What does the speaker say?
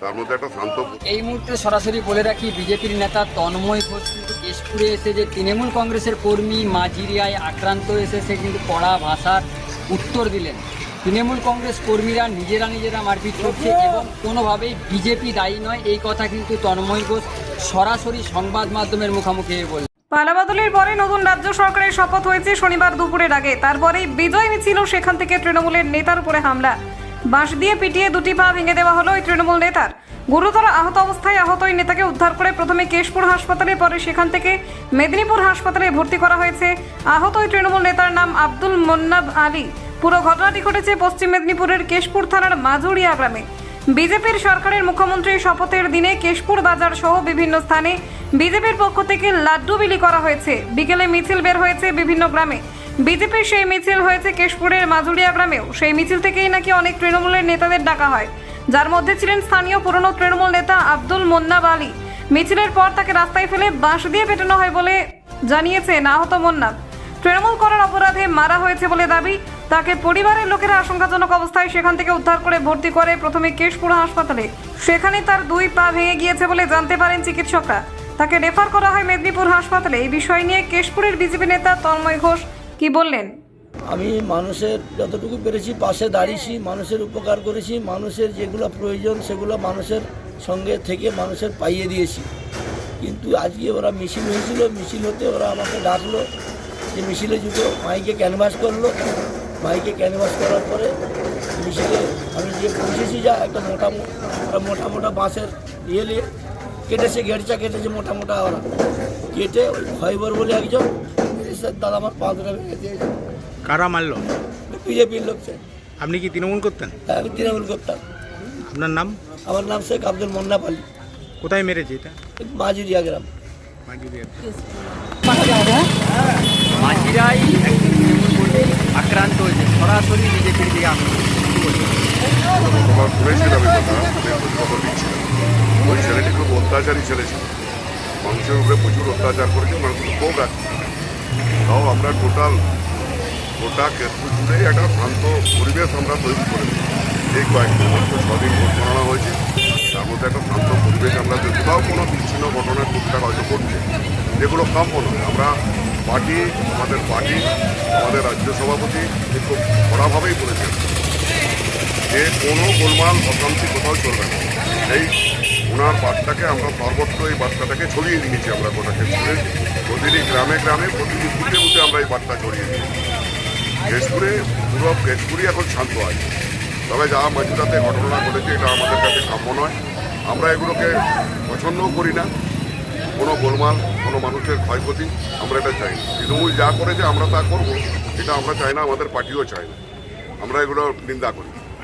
তার মধ্যে একটা শান্ত। এই মুহূর্তে সরাসরি বলে রাখি, বিজেপির নেতা তন্ময় ঘোষ কিন্তু কেশপুরে এসে যে তৃণমূল কংগ্রেসের কর্মী মাঝিরিয়ায় আক্রান্ত এসে সে কিন্তু কড়া ভাষার উত্তর দিলেন। তৃণমূল কংগ্রেস কর্মীরা নিজেরা মারপিট করছে এবং কোনোভাবেই বিজেপি দায়ী নয়, এই কথা কিন্তু তন্ময় ঘোষ সরাসরি সংবাদ মাধ্যমের মুখোমুখি বললেন। পালাবদলের পরে নতুন রাজ্য সরকারের শপথ হয়েছে শনিবার দুপুরের আগে। তারপরেই বিজয় মিছিল, সেখান থেকে তৃণমূলের নেতার উপরে হামলা, বাঁশ দিয়ে পিটিয়ে দুটি পা ভেঙে দেওয়া হলো ওই তৃণমূল নেতার। গুরুতর আহত অবস্থায় আহত ওই নেতাকে উদ্ধার করে প্রথমে কেশপুর হাসপাতালে, পরে সেখান থেকে মেদিনীপুর হাসপাতালে ভর্তি করা হয়েছে। আহত ওই তৃণমূল নেতার নাম আব্দুল মোন্নাব আলী। পুরো ঘটনাটি ঘটেছে পশ্চিম মেদিনীপুরের কেশপুর থানার মাজুরিয়া গ্রামে। বিজেপির সরকারের মুখ্যমন্ত্রীর শপথের দিনে কেশপুর বাজার সহ বিভিন্ন স্থানে বিজেপির পক্ষ থেকে লাড্ডু বিলি করা হয়েছে। বিকেলে মিছিল বের হয়েছে বিভিন্ন গ্রামে। বিজেপির সেই মিছিল হয়েছে কেশপুরের মাজুরিয়া গ্রামেও। সেই মিছিল থেকেই নাকি অনেক তৃণমূলের নেতাদের ডাকা হয়, যার মধ্যে ছিলেন স্থানীয় পুরনো তৃণমূল নেতা আব্দুল মোন্নাব আলী। মিছিলের পর তাকে রাস্তায় ফেলে বাঁশ দিয়ে পেটানো হয় বলে জানিয়েছেন আহত মোন্নাব। তৃণমূল করার অপরাধে মারা হয়েছে বলে দাবি। তাকে পরিবারের লোকেরা আশঙ্কাজনক অবস্থায় সেখান থেকে উদ্ধার করে ভর্তি করে প্রথমে কেশপুর হাসপাতালে। সেখানে তার দুই পা ভেঙে গিয়েছে বলে জানতে পারেন চিকিৎসকরা। তাকে রেফার করা হয় মেদিনীপুর হাসপাতালে। এই বিষয় নিয়ে কেশপুরের বিজেপি নেতা তন্ময় ঘোষ কি বললেন? আমি মানুষের যতটুকু পেরেছি পাশে দাঁড়িয়েছি, মানুষের উপকার করেছি, মানুষের যেগুলো প্রয়োজন সেগুলো মানুষের সঙ্গে থেকে মানুষের পাইয়ে দিয়েছি। কিন্তু আজকে ওরা মিছিল হয়েছিল, মিছিল হতে ওরা আমাকে ডাকলো, যে মিছিলে জুতো মাইকে ক্যানভাস করলো। মাইকে ক্যানভাস করার পরে মিছিলে আমি যে পৌঁছেছি, যা একটা মোটা বাঁশের ইয়ে নিয়ে কেটেছে, গেটচা কেটেছে মোটা ওরা কেটে ওই ফাইবার বলে একজন দাদা আমার পা দুটা ভেঙে দিয়েছে। কারা মারলো? বিজেপির লোক। আপনি কি তৃণমূল করতেন? হ্যাঁ, আমি তৃণমূল করতাম। আপনার নাম? আমার নাম শেখ আব্দুল মোন্নাব আলী। কোথায় মেরেছে এটা? মাজুরিয়া গ্রাম। মাঝিরাই একজন তৃণমূল কর্মী আক্রান্ত হয়েছে, সরাসরি বিজেপির দিকে আক্রমণ। তোমার শুনেছিলাম এই কথা, খবর দিচ্ছিলাম। ওই ছেলেটি খুব অত্যাচারী ছেলে ছিল, মানুষের উপরে প্রচুর অত্যাচার করেছে, মানুষ খুব রাখছে। তাও আমরা গোটা কেশপুর জুড়ে একটা শান্ত পরিবেশ আমরা তৈরি করেছি। এই কয়েকদিন মাত্র 6 দিন ভোট গণনা হয়েছে, তার মধ্যে একটা শান্ত পরিবেশ আমরা কোথাও কোনো বিচ্ছিন্ন ঘটনার টুকটাক হয়তো করছে, যেগুলো কাম্য নয়। আমাদের পার্টি আমাদের রাজ্য সভাপতি খুব কড়াভাবেই বলেছেন যে কোনো গোলমাল অশান্তি কোথাও চলবে না। এই ওনার বার্তাকে আমরা সর্বত্র এই বার্তাটাকে ছড়িয়ে দিয়েছি। আমরা গোটা কেশপুরে প্রতিটি গ্রামে প্রতিটি বুথে আমরা এই বার্তা ছড়িয়ে দিয়েছি। পুরো কেশপুরই এখন শান্ত আছে। তবে যা মাজুরাতে ঘটনা ঘটেছে এটা আমাদের কাছে কাম্য নয়। আমরা এগুলোকে পছন্দও করি না। কোনো গোলমাল, কোনো মানুষের ক্ষয়ক্ষতি আমরা এটা চাই না। তৃণমূল যা করেছে আমরা তা করবো, এটা আমরা চাই না, আমাদের পার্টিও চাই না। আমরা এগুলো নিন্দা করি।